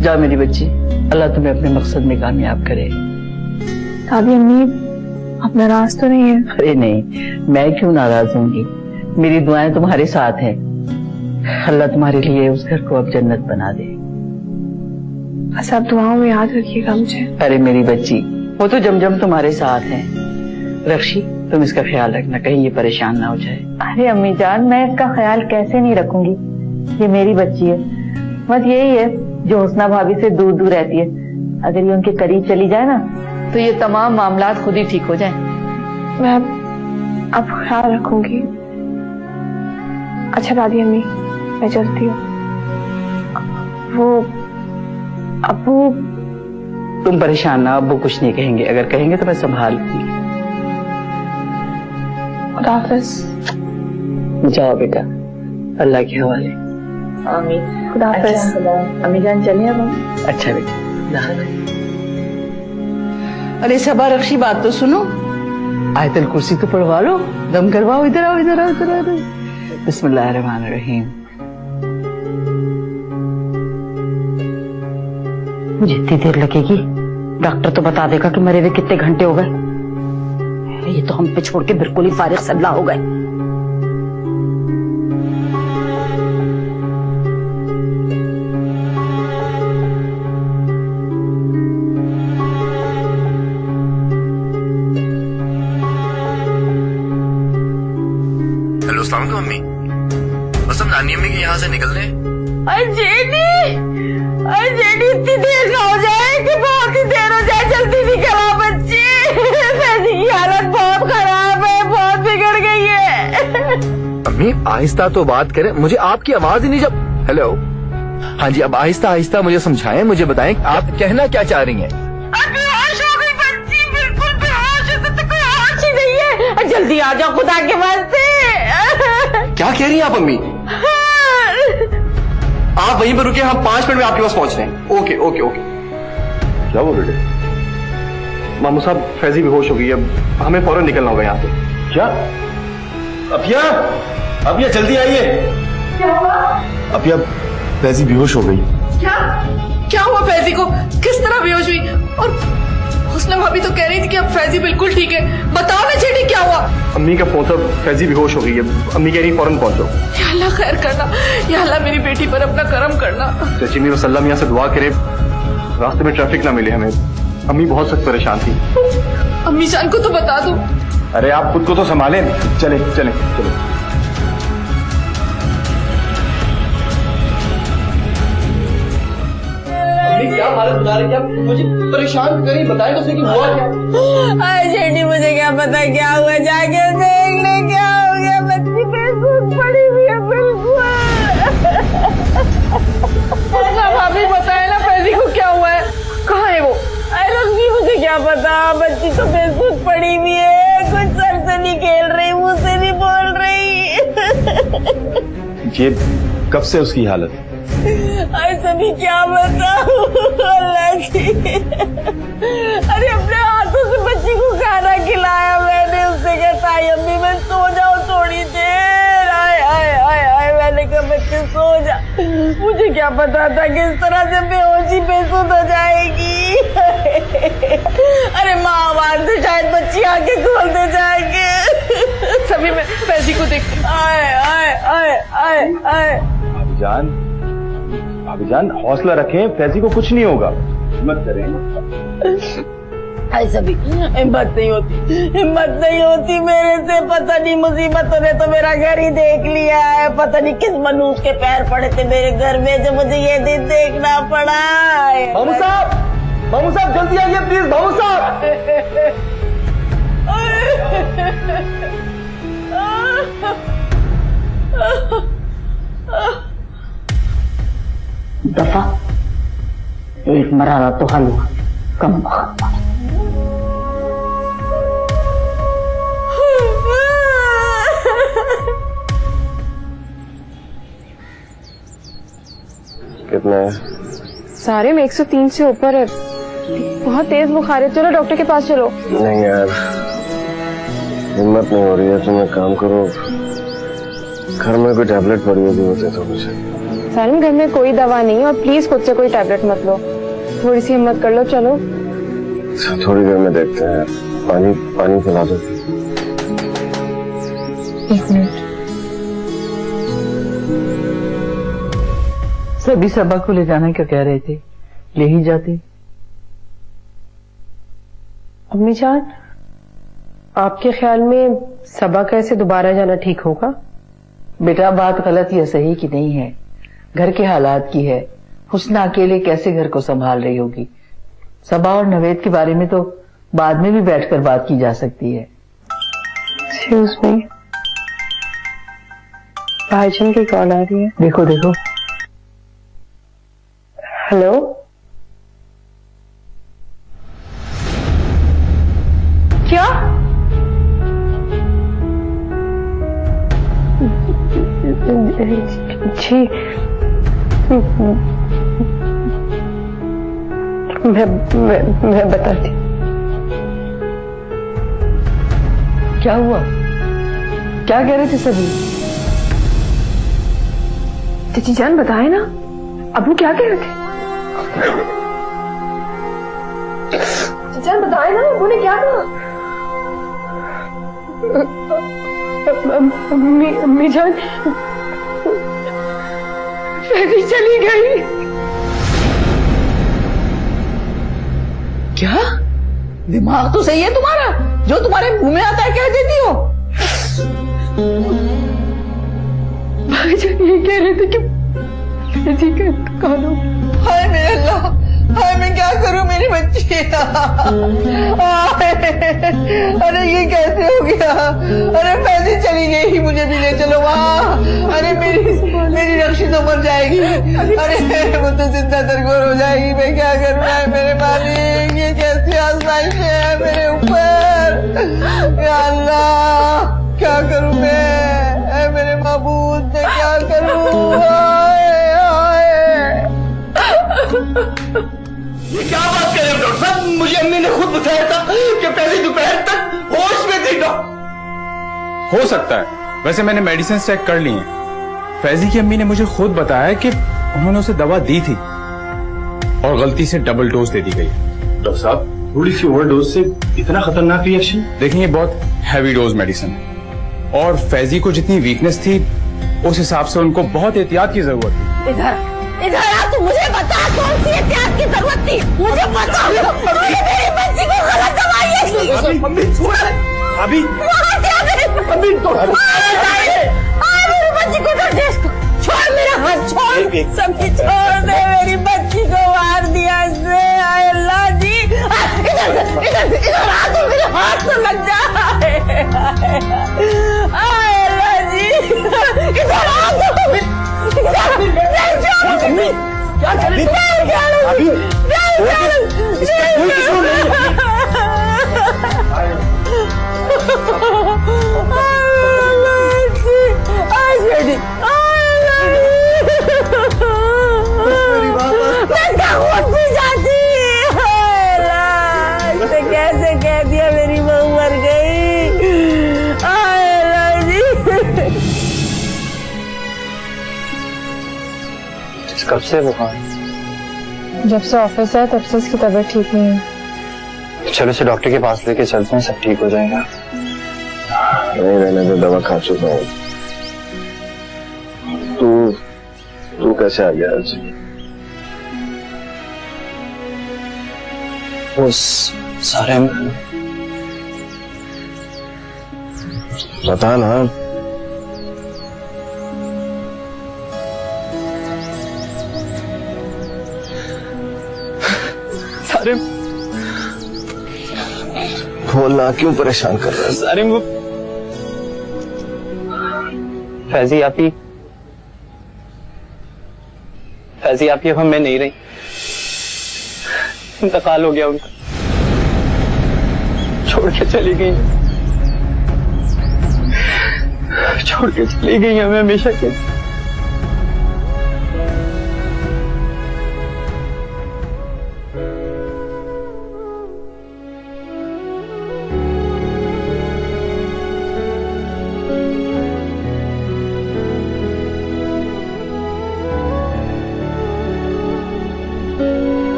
जाओ मेरी बच्ची, अल्लाह तुम्हें अपने मकसद में कामयाब करे। दादी अम्मी आप नाराज तो नहीं है? अरे नहीं, मैं क्यों नाराज होंगी, मेरी दुआएं तुम्हारे साथ हैं। अल्लाह तुम्हारे लिए उस घर को अब जन्नत बना दे। बस आप दुआओं में याद रखिएगा मुझे। अरे मेरी बच्ची, वो तो जमजम तुम्हारे साथ है। रक्षी तुम इसका ख्याल रखना, कहीं ये परेशान ना हो जाए। अरे अम्मी जान, मैं इसका ख्याल कैसे नहीं रखूंगी, ये मेरी बच्ची है। बस यही है जो हुस्ना भाभी से दूर दूर रहती है, अगर ये उनके करीब चली जाए ना तो ये तमाम मामला खुद ही ठीक हो जाए। मैं अब ख्याल रखूंगी। अच्छा दादी अम्मी मैं चलती हूँ। वो अब्बू। तुम परेशान ना, अब्बू कुछ नहीं कहेंगे, अगर कहेंगे तो मैं संभाल लूंगी। खुदा हाफिज। जाओ बेटा, अल्लाह के हवाले। आमीन। खुदा हाफिज। अम्मी जान चलिए अब। अच्छा बेटा। अरे सबा रक्षी, बात तो सुनो, आयतल कुर्सी तो पढ़वा लो, दम करवाओ। इधर आओ, इधर आओ, इधर आओ। बिस्मिल्लाहिर्रहमानिर्रहीम। जितनी देर लगेगी डॉक्टर तो बता देगा कि मरे हुए कितने घंटे हो गए। ये तो हम पे छोड़ के बिल्कुल ही फारिग सल्ला हो गए। हेलो अस्सलाम वालेकुम अम्मी, बस हम नानी अम्मी के यहाँ से निकल रहे हैं। अरे जेडी इतनी देर ना हो जाए कि बहुत ही देर हो जाए, जल्दी निकला बच्ची। फैजी की हालत बहुत खराब है, बहुत बिगड़ गई है। अम्मी आहिस्ता तो बात करें, मुझे आपकी आवाज ही नहीं जब। हेलो, हाँ जी, अब आहिस्ता आहिस्ता मुझे समझाएं, मुझे बताएं आप कहना क्या चाह रही हैं। बेहोश हो गई बच्ची, बिल्कुल बेहोश है, तो कोई होश ही नहीं है। जल्दी आ जाओ खुदा के वास्ते। क्या कह रही हैं आप अम्मी? आप वहीं पर रुके, हम 5 मिनट में आपके पास पहुंच रहे हैं। Okay okay okay. क्या बोल रहे थे? मामू साहब फैजी बेहोश हो गई, अब हमें फौरन निकलना होगा यहाँ से। क्या? अपिया जल्दी आइए। क्या हुआ? अपिया फैजी बेहोश हो गई। क्या हुआ फैजी को? किस तरह बेहोश हुई? और हुस्ना भाभी तो कह रही थी कि अब फैजी बिल्कुल ठीक है। बताओ ना जेडी क्या हुआ? अम्मी का फोन था, फैजी बेहोश हो गई है। अम्मी कह रही फौरन पहुंचो। या अल्लाह खैर करना, या अल्लाह मेरी बेटी पर अपना करम करना। सच्ची में वसल्लम यहाँ से दुआ करे रास्ते में ट्रैफिक ना मिले हमें। अम्मी बहुत सख्त परेशान थी। अम्मी जान को तो बता दूं। अरे आप खुद को तो संभालें। चले चले चले। क्या हालत बता रही है? मुझे परेशान करी, बताए तो सही कि हुआ क्या? अरे जेडी मुझे क्या पता क्या हुआ, जाके देख ले क्या हो गया। बच्ची बेसुध पड़ी हुई है बिल्कुल। भाभी बताए ना फैजी को क्या हुआ है, कहाँ है वो? अरे रश्मि मुझे क्या पता, बच्ची तो बेसुध पड़ी हुई है, कुछ सर से नहीं खेल रही, मुंह से नहीं बोल रही। ये कब से उसकी हालत? अरे सभी क्या बताऊं अल्लाह की। अरे अपने हाथों से बच्ची को खाना खिलाया मैंने, उससे कहता है अम्मी मैं सो जाऊं थोड़ी देर। आए आए आए आए, मैंने कहा बच्चे सो जा। मुझे क्या पता था कि इस तरह से बेहोशी बेसुध हो जाएगी। अरे माँ आवाज से शायद बच्ची आके खोल दे जाएगी। सभी मैं फैजी को देख। आए आए आए आए आए। भाभी जान हौसला रखें, फैजी को कुछ नहीं होगा, हिम्मत करें। ऐसा भी हिम्मत नहीं होती मेरे से। पता नहीं मुसीबतों ने तो मेरा घर ही देख लिया है। पता नहीं किस मनूस के पैर पड़े थे मेरे घर में जो मुझे ये दिन देखना पड़ा। मामू साहब जल्दी आइए प्लीज। मामू साहब दफा एक मरारा तो हल हुआ, कम वक्त। कितना है? सारे में 103 से ऊपर है, बहुत तेज बुखार है। चलो डॉक्टर के पास चलो। नहीं यार, हिम्मत नहीं हो रही है। तुम एक काम करो, घर में कोई टैबलेट पड़ी होगी होते तो मुझे। सारिम घर में कोई दवा नहीं है और प्लीज खुद से कोई टैबलेट मत लो, थोड़ी सी हिम्मत कर लो। चलो थोड़ी देर में देखते हैं। पानी पानी पिला दो। 1 मिनट। सभी सबा को ले जाने का कह रहे थे, ले ही जाते। अम्मी जान, आपके ख्याल में सबा का ऐसे दोबारा जाना ठीक होगा? बेटा बात गलत या सही की नहीं है, घर के हालात की है। हुस्ना अकेले कैसे घर को संभाल रही होगी। सबा और नवेद के बारे में तो बाद में भी बैठकर बात की जा सकती है। एक्सक्यूज मी, भाईजान की कॉल आ रही है। देखो देखो। हेलो, क्या? जी मैं बताती। क्या हुआ, क्या कह रहे थे सभी? चाची जान बताए ना, अबू क्या कह रहे थे? चाची जान बताए ना, अबू ने क्या कहा? अम्मी जान फैजी चली गई। क्या दिमाग तो सही है तुम्हारा, जो तुम्हारे मुंह में आता है कह देती हो। भाईजान ये कह रहे थे कि फैजी का इंतकाल हो। हाय मेरे अल्लाह, हाय मैं क्या करूं मेरी बच्ची। अरे ये कैसे हो गया? अरे फैजी चली गई, मुझे भी ले चलो वहाँ। अरे मेरी रक्षी तो मर जाएगी। अरे वो तो जिंदा दरगोर हो जाएगी। मैं क्या करूँ? हाय मेरे मालिक, ये कैसी आजमाइश है मेरे ऊपर। या अल्लाह क्या करूँ मैं? मेरे महबूब मैं क्या करूँ? ये क्या बात कर रहे हो डॉक्टर साहब? मुझे अम्मी ने खुद बताया था कि पहले दोपहर तक होश में थी। हो सकता है, वैसे मैंने मेडिसिन चेक कर ली हैं। फैजी की अम्मी ने मुझे खुद बताया कि उन्होंने उसे दवा दी थी और गलती से डबल डोज दे दी गई। डॉक्टर साहब थोड़ी सी ओवरडोज से इतना खतरनाक रिएक्शन? देखिए ये बहुत हैवी डोज मेडिसिन है और फैजी को जितनी वीकनेस थी उस हिसाब से उनको बहुत एहतियात की जरूरत थी। इधर आ, तू मुझे बता कौन सी एहतियात की जरूरत थी? मुझे बता, तूने मेरी बच्ची को गलत दवाई अम्मी छोड़ अभी मेरी बच्ची को छोड़, मेरा हाथ छोड़, सभी छोड़ दे। मेरी बच्ची को मार दिया इसने। आए अल्लाह जी, इधर आ, तो मेरे हाथ में लग जा। आए अल्लाह जी, इधर आ तो। क्या चले? कैसे कह दिया मेरी बहू मर गई। कब से बुखार? जब से ऑफिस है तब से उसकी तबीयत ठीक नहीं है। चलो से डॉक्टर के पास लेके चलते हैं, सब ठीक हो जाएगा। नहीं रहने दो, दवा खा चुका हूँ। तू कैसे आ गया आज? वो सारे बता ना। सारे बोलना, क्यों परेशान कर रहा है? सारे वो फैजी आपकी अब हमें नहीं रही, इंतकाल हो गया उनका, छोड़ के चली गई हमें हमेशा के।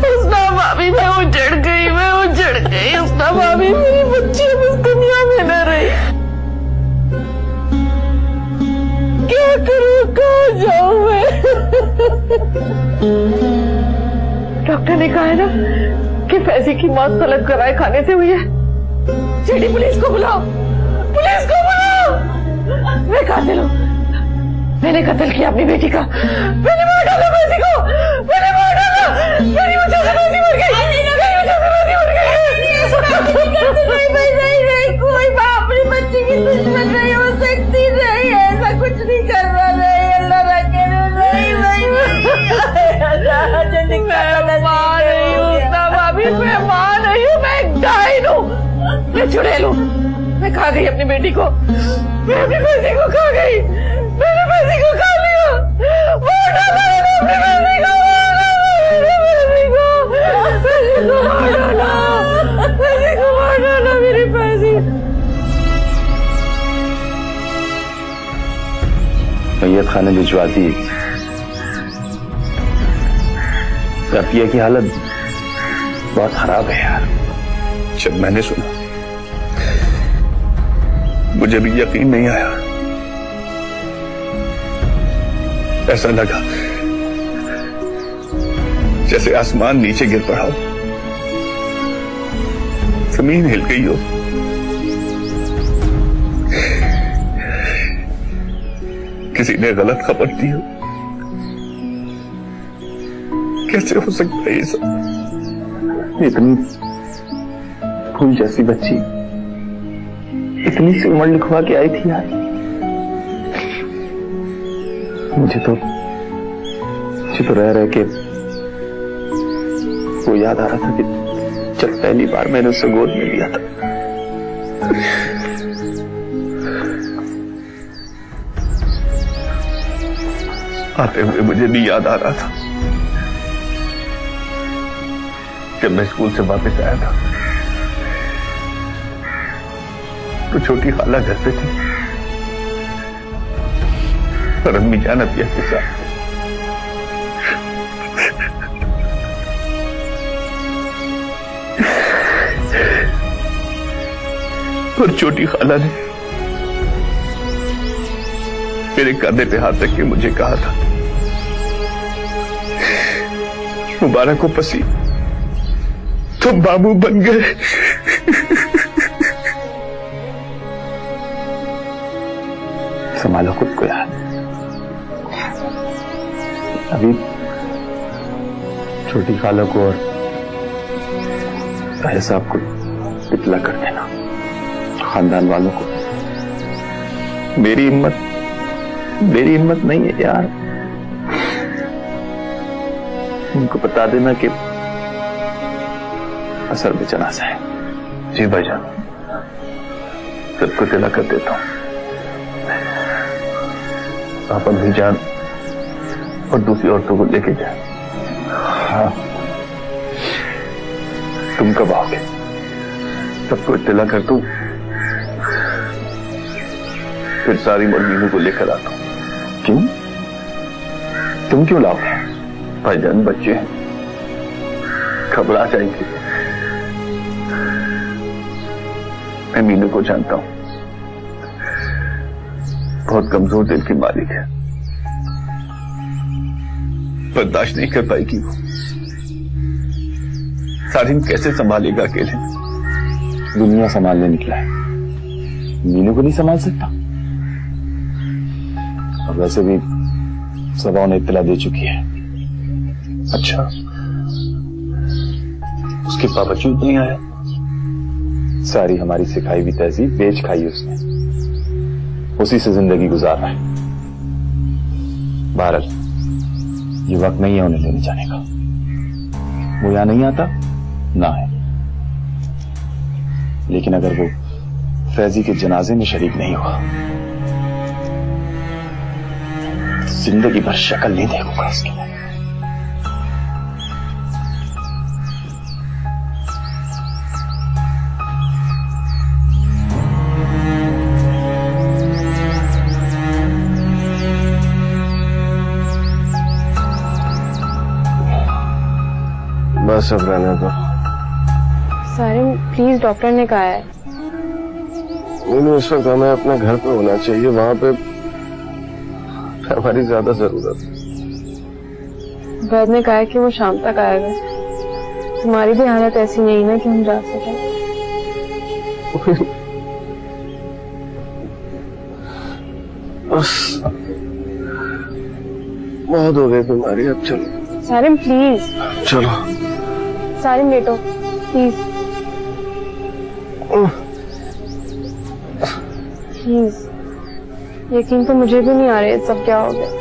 हुस्ना भाभी मैं उजड़ गई हुस्ना भाभी, मेरी बच्ची अब इस दुनिया में न रही। क्या करूं, कहाँ जाऊं मैं? डॉक्टर ने कहा है ना कि फैजी की मौत तलब कराए खाने से हुई है। जेडी पुलिस को बुलाओ, पुलिस को बुलाओ। मैं कातिल हूँ, मैंने कत्ल किया अपनी बेटी का, मैंने मार डाला फैजी को, मैंने मार डाला। मेरी वजह से फैजी मर गई, मेरी वजह से फैजी मर गई। नहीं, कोई बाप अपनी बच्ची की दुश्मन नहीं हो सकती, नहीं ऐसा कुछ नहीं करना, नहीं अल्लाह रखे, नहीं मैं माँ नहीं हूँ भाभी, मैं माँ नहीं हूँ, मैं एक डाइन हूँ, मैं चुड़ैल हूँ। मैं खा गई अपनी बेटी को, मैं अपनी बेटी को खा गई, मैंने बेटी को खा लिया, मार डाला मैंने अपनी बेटी को, मार डाला मेरी पैसी। मैयत खाने भिजवा दी। रफिया की हालत बहुत खराब है यार। जब मैंने सुना मुझे भी यकीन नहीं आया। ऐसा लगा जैसे आसमान नीचे गिर पड़ा हो, जमीन हिल गई हो। किसी ने गलत खबर दी हो। कैसे हो सकता है ये सब? इतनी फूल जैसी बच्ची इतनी सी उम्र लिखवा के आई थी यार। मुझे तो रह के वो याद आ रहा था कि जब पहली बार मैंने उसे गोद में लिया था। आते हुए मुझे भी याद आ रहा था जब मैं स्कूल से वापस आया था तो छोटी खाला घर पे थी और अम्मी जान अतिया के साथ। और छोटी खाला ने मेरे कंधे पे हाथ रख के मुझे कहा था, मुबारक हो पसी, तुम बाबू बन गए। संभालो खुद को यार। अभी छोटी खाला को और भाई साहब को इतला कर देना, खानदान वालों को। मेरी हिम्मत नहीं है यार। उनको बता देना कि असल में जनाजा है। जी भाईजान, सबको तिला कर देता हूं। आप अभी जान और दूसरी औरतों को लेके जाए। हाँ, तुम कब आओगे? सबको इत्तला कर दूं, फिर सारी मर्मीनों को लेकर आता हूं। क्यों? तुम क्यों लाओगे? भाईजान बच्चे हैं, घबरा जाएंगे। मैं मीनू को जानता हूं, बहुत कमजोर दिल की मालिक है, बर्दाश्त नहीं कर पाएगी वो। सारिन कैसे संभालेगा अकेले? दुनिया संभालने निकला है, मीनू को नहीं संभाल सकता। और वैसे भी सभाओं ने इत्तला दे चुकी है। अच्छा, उसके बावजूद नहीं आया? सारी हमारी सिखाई हुई तहजीब बेच खाई उसने, उसी से जिंदगी गुजार रहा है। बहरहाल ये वक्त नहीं है उन्हें लेने जाने का। वो यहां नहीं आता ना है, लेकिन अगर वो फैजी के जनाजे में शरीक नहीं हुआ जिंदगी भर शक्ल नहीं देखूंगा उसकी। बस अब रहने दो। सारिम प्लीज, डॉक्टर ने कहा है। नहीं, इस वक्त हमें अपने घर पे होना चाहिए, वहां पे हमारी ज्यादा जरूरत है। वैद ने कहा है कि वो शाम तक आएगा। तुम्हारी भी हालत ऐसी नहीं ना कि हम जा सकें। बस बहुत हो गई तुम्हारी, अब चलो। सारिम प्लीज। चलो सारिम लेटो प्लीज प्लीज। यकीन तो मुझे भी नहीं आ रहा सब क्या हो गया।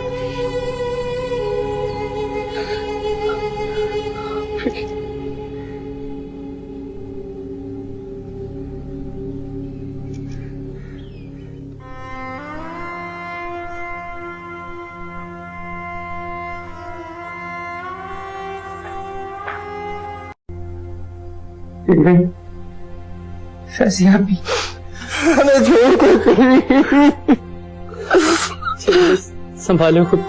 फैजिया भी हमें छोड़ कर संभालो खुद।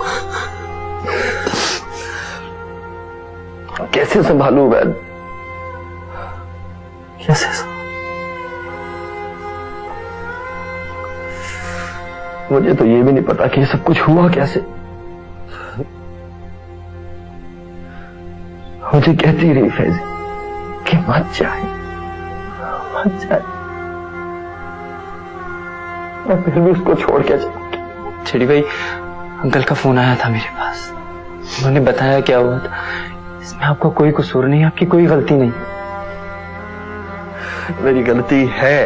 कैसे संभालू वैद? कैसे? मुझे तो ये भी नहीं पता कि ये सब कुछ हुआ कैसे। मुझे कहती रही फैजी कि मत जाए, मत जाए, और फिर भी उसको छोड़ के चला। छेड़ी भाई, अंकल का फोन आया था मेरे पास। उन्होंने बताया क्या हुआ था। इसमें आपका कोई कसूर नहीं, आपकी कोई गलती नहीं। मेरी गलती है।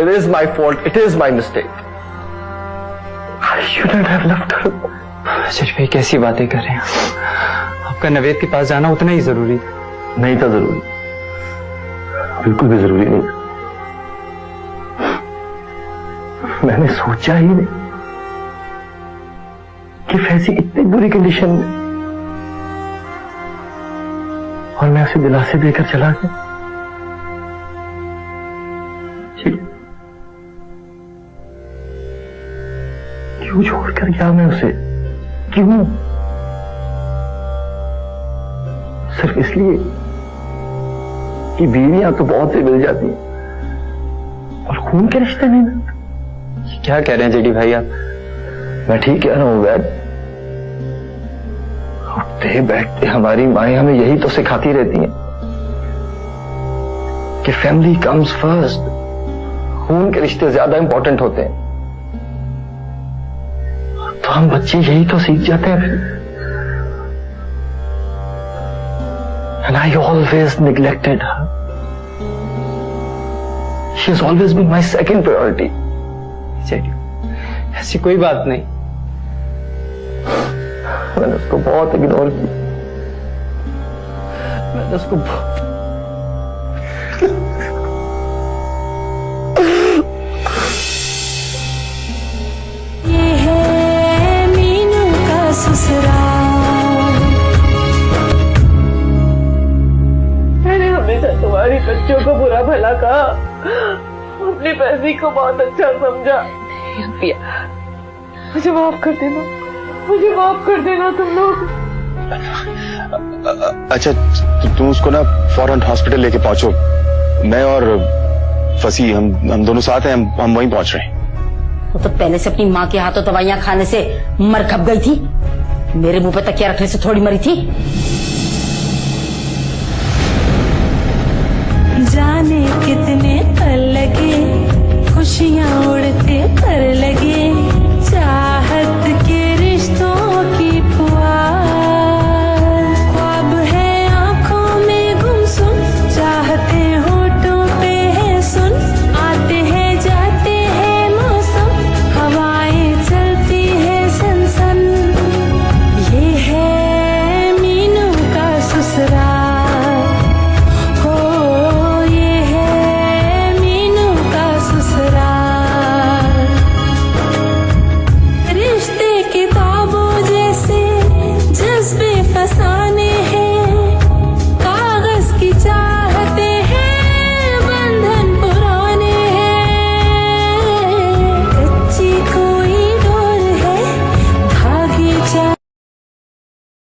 It is my fault. It is my mistake. I shouldn't have left her. छेड़ी भाई, कैसी बातें कर रहे हैं आपका नवेद के पास जाना उतना ही जरूरी नहीं था। जरूरी, बिल्कुल भी जरूरी नहीं। मैंने सोचा ही नहीं कि फैजी इतनी बुरी कंडीशन में, और मैं उसे दिलासे देकर चला गया। क्यों छोड़कर गया मैं उसे? क्यों? सिर्फ इसलिए कि बीवियां तो बहुत सी मिल जाती हैं और खून के रिश्ते नहीं मिलते। क्या कह रहे हैं जेडी भाई आप? मैं ठीक कह रहा हूं वैद। उठते बैठते हमारी माएं हमें यही तो सिखाती रहती हैं कि फैमिली कम्स फर्स्ट। खून के रिश्ते ज्यादा इंपॉर्टेंट होते हैं। तो हम बच्चे यही तो सीख जाते हैं फिर। And I always neglected her. She has always been my second priority. ऐसी कोई बात नहीं। मैंने उसको बहुत इग्नोर किया। मैंने उसको ये है मीनू का ससुराल। मैंने हमेशा तुम्हारी बच्चों को बुरा भला कहा, अपनी फैजी को बहुत अच्छा समझा। मुझे माफ कर देना, मुझे माफ कर देना तुम लोग। अच्छा, तुम उसको ना फौरन हॉस्पिटल लेके पहुंचो। मैं और फसी हम दोनों साथ हैं। हम वहीं पहुंच रहे हैं। वो तो पहले से अपनी माँ के हाथों दवाइयां खाने से मर खप गई थी। मेरे मुंह पे तकिया रखने से थोड़ी मरी थी। जाने कितने पल लगे, खुशियां उड़ते पर लगे।